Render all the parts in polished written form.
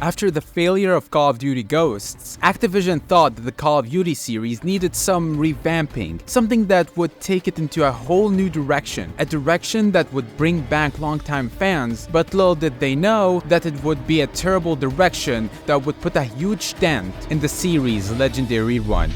After the failure of Call of Duty Ghosts, Activision thought that the Call of Duty series needed some revamping, something that would take it into a whole new direction, a direction that would bring back longtime fans, but little did they know that it would be a terrible direction that would put a huge dent in the series' legendary run.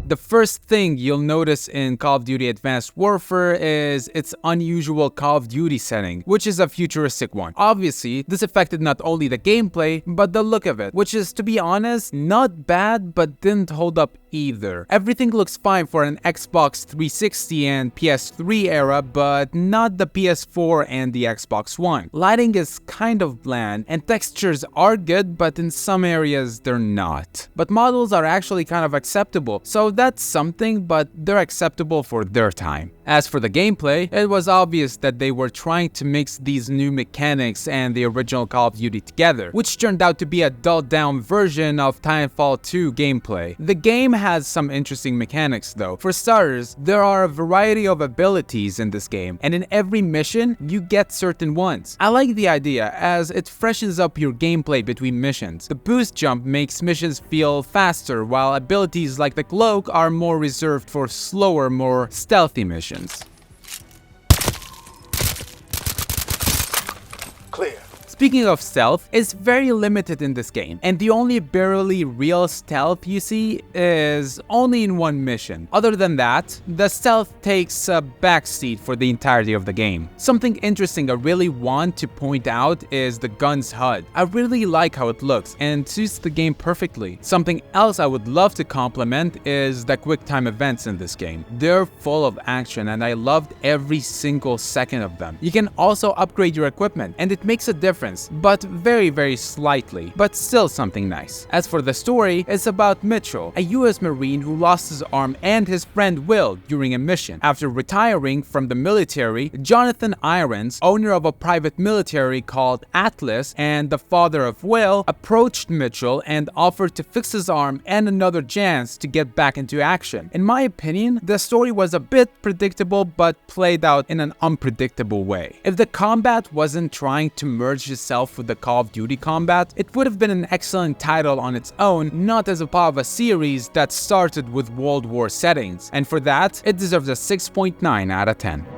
The first thing you'll notice in Call of Duty Advanced Warfare is its unusual Call of Duty setting, which is a futuristic one. Obviously, this affected not only the gameplay, but the look of it, which is, to be honest, not bad, but didn't hold up either. Everything looks fine for an Xbox 360 and PS3 era, but not the PS4 and the Xbox One. Lighting is kind of bland, and textures are good, but in some areas they're not. But models are actually kind of acceptable, so that's something, but they're acceptable for their time. As for the gameplay, it was obvious that they were trying to mix these new mechanics and the original Call of Duty together, which turned out to be a dulled-down version of Titanfall 2 gameplay. The game has some interesting mechanics though. For starters, there are a variety of abilities in this game, and in every mission, you get certain ones. I like the idea, as it freshens up your gameplay between missions. The boost jump makes missions feel faster, while abilities like the cloak are more reserved for slower, more stealthy missions. Clear. Speaking of stealth, it's very limited in this game, and the only barely real stealth you see is only in one mission. Other than that, the stealth takes a backseat for the entirety of the game. Something interesting I really want to point out is the gun's HUD. I really like how it looks and suits the game perfectly. Something else I would love to compliment is the quick time events in this game. They're full of action, and I loved every single second of them. You can also upgrade your equipment, and it makes a difference, but very slightly, but still something nice. As for the story, it's about Mitchell, a US Marine who lost his arm and his friend Will during a mission. After retiring from the military, Jonathan Irons, owner of a private military called Atlas and the father of Will, approached Mitchell and offered to fix his arm and another chance to get back into action. In my opinion, the story was a bit predictable, but played out in an unpredictable way. If the combat wasn't trying to merge itself with the Call of Duty combat, it would have been an excellent title on its own, not as a part of a series that started with World War settings, and for that, it deserves a 6.9 out of 10.